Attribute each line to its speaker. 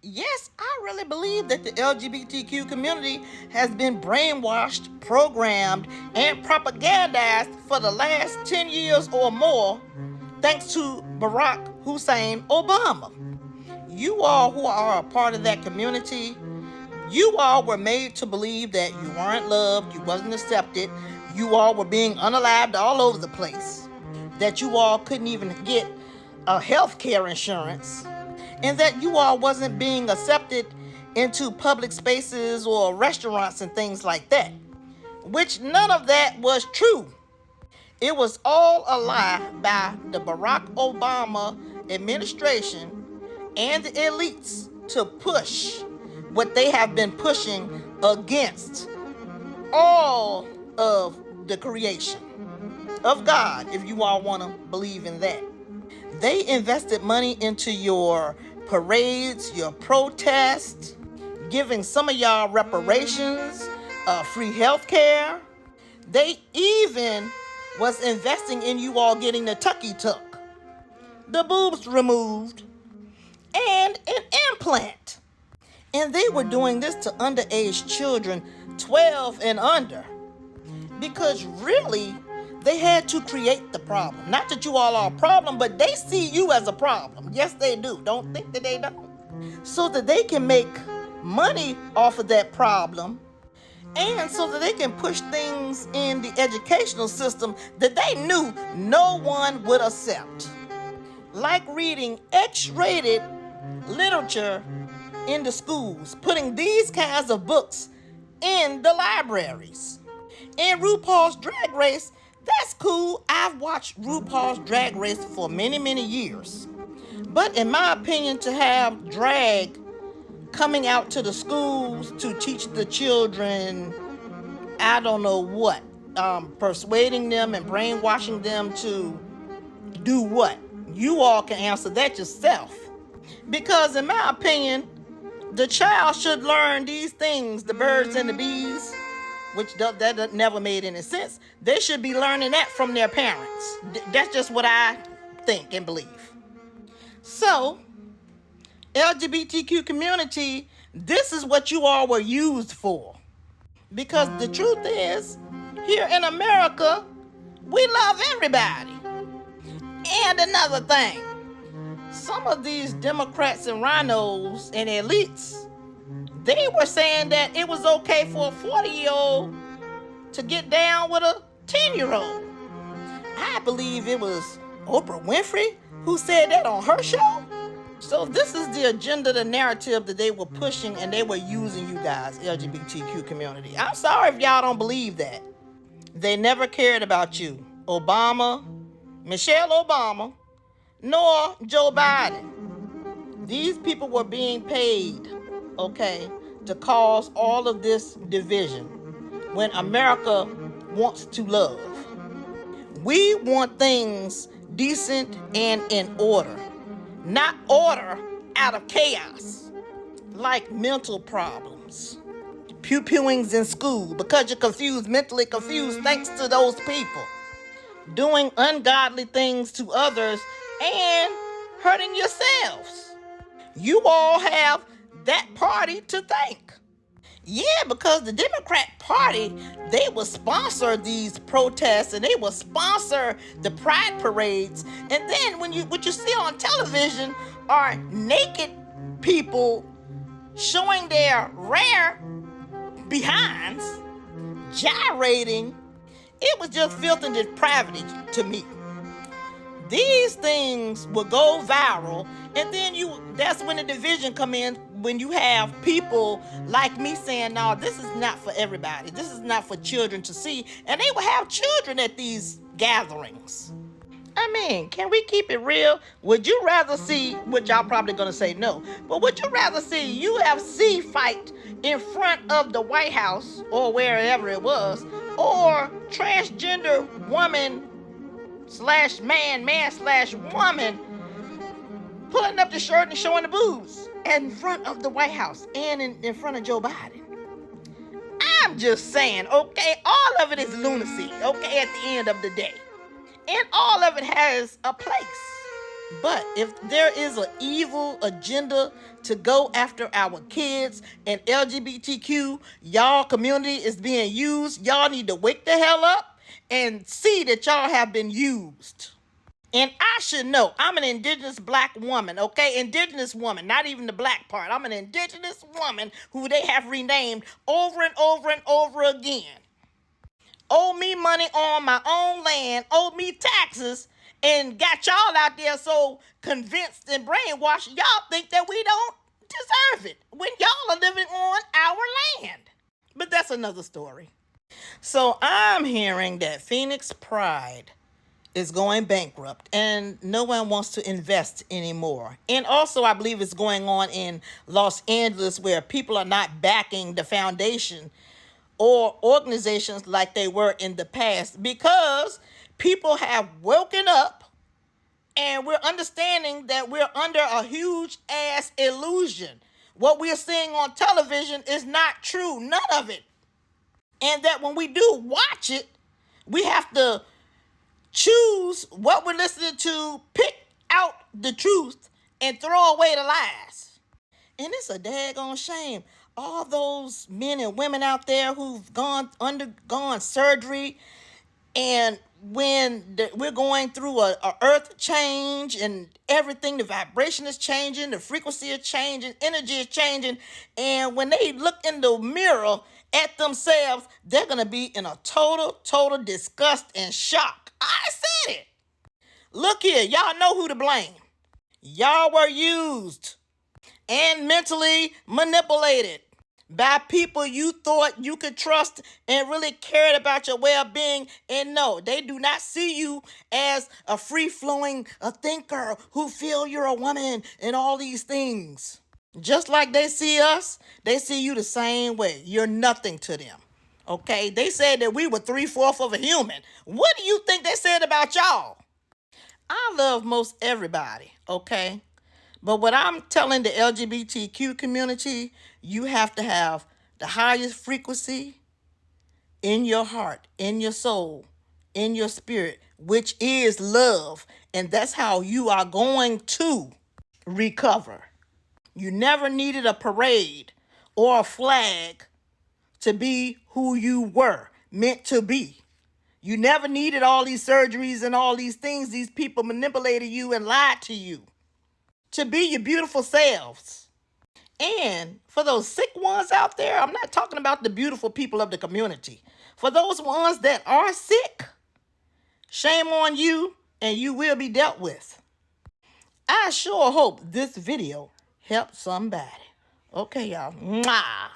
Speaker 1: Yes, I really believe that the LGBTQ community has been brainwashed, programmed, and propagandized for the last 10 years or more, thanks to Barack Hussein Obama. You all who are a part of that community, you all were made to believe that you weren't loved, you wasn't accepted, you all were being unalived all over the place, that you all couldn't even get a health care insurance, and that you all wasn't being accepted into public spaces or restaurants and things like that, which none of that was true. It was all a lie by the Barack Obama administration and the elites to push what they have been pushing against all of the creation of God, if you all want to believe in that. They invested money into your parades, your protests, giving some of y'all reparations, free health care. They even was investing in you all getting the tucky tuck, the boobs removed, and an implant. And they were doing this to underage children, 12 and under, because really they had to create the problem. Not that you all are a problem, but they see you as a problem. Yes, they do. Don't think that they don't. So that they can make money off of that problem, and so that they can push things in the educational system that they knew no one would accept. Like reading X-rated literature in the schools, putting these kinds of books in the libraries. And RuPaul's Drag Race, that's cool. I've watched RuPaul's Drag Race for many, many years. But in my opinion, to have drag coming out to the schools to teach the children, I don't know what, persuading them and brainwashing them to do what? You all can answer that yourself. Because in my opinion, the child should learn these things, the birds and the bees, which that never made any sense. They should be learning that from their parents. That's just what I think and believe. So, LGBTQ community, this is what you all were used for. Because the truth is, here in America, we love everybody. And another thing, some of these Democrats and rhinos and elites, they were saying that it was okay for a 40-year-old to get down with a 10-year-old. I believe it was Oprah Winfrey who said that on her show. So this is the agenda, the narrative that they were pushing, and they were using you guys, LGBTQ community. I'm sorry if y'all don't believe that. They never cared about you. Obama, Michelle Obama, nor Joe Biden. These people were being paid, okay, to cause all of this division when America wants to love. We want things decent and in order, not order out of chaos, like mental problems, pew-pewings in school because you're confused, mentally confused, thanks to those people doing ungodly things to others and hurting yourselves. You all have that party to thank. Yeah, because the Democrat Party, they will sponsor these protests and they will sponsor the pride parades. And then what you see on television are naked people showing their rare behinds, gyrating. It was just filth and depravity to me. These things will go viral, and then that's when the division come in, when you have people like me saying, no, this is not for everybody. This is not for children to see. And they will have children at these gatherings. I mean, can we keep it real? Would you rather see, which y'all probably going to say no, but would you rather see UFC fight in front of the White House or wherever it was, or transgender woman / man / woman pulling up the shirt and showing the boobs in front of the White House and in front of Joe Biden? I'm just saying, okay, all of it is lunacy, okay, at the end of the day. And all of it has a place. But if there is an evil agenda to go after our kids and LGBTQ, y'all community is being used, y'all need to wake the hell up and see that y'all have been used. And I should know, I'm an indigenous black woman, okay? Indigenous woman, not even the black part. I'm an indigenous woman who they have renamed over and over and over again. Owe me money on my own land, owe me taxes, and got y'all out there so convinced and brainwashed, y'all think that we don't deserve it when y'all are living on our land. But that's another story. So I'm hearing that Phoenix Pride is going bankrupt and no one wants to invest anymore. And also, I believe it's going on in Los Angeles where people are not backing the foundation or organizations like they were in the past because people have woken up and we're understanding that we're under a huge ass illusion. What we're seeing on television is not true, none of it. And that when we do watch it, we have to choose what we're listening to, pick out the truth, and throw away the lies. And it's a daggone shame. All those men and women out there who've undergone surgery, and when we're going through a earth change and everything, the vibration is changing, the frequency is changing, energy is changing, and when they look in the mirror at themselves, they're going to be in a total disgust and shock. I said it. Look here, y'all know who to blame. Y'all were used and mentally manipulated by people you thought you could trust and really cared about your well-being. And no, they do not see you as a free-flowing, a thinker who feel you're a woman and all these things. Just like they see us, they see you the same way. You're nothing to them. Okay? They said that we were 3/4 of a human. What do you think they said about y'all? I love most everybody, okay? But what I'm telling the LGBTQ community, you have to have the highest frequency in your heart, in your soul, in your spirit, which is love. And that's how you are going to recover. You never needed a parade or a flag to be who you were meant to be. You never needed all these surgeries and all these things. These people manipulated you and lied to you to be your beautiful selves. And for those sick ones out there, I'm not talking about the beautiful people of the community. For those ones that are sick, shame on you and you will be dealt with. I sure hope this video helped somebody. Okay, y'all. Mwah.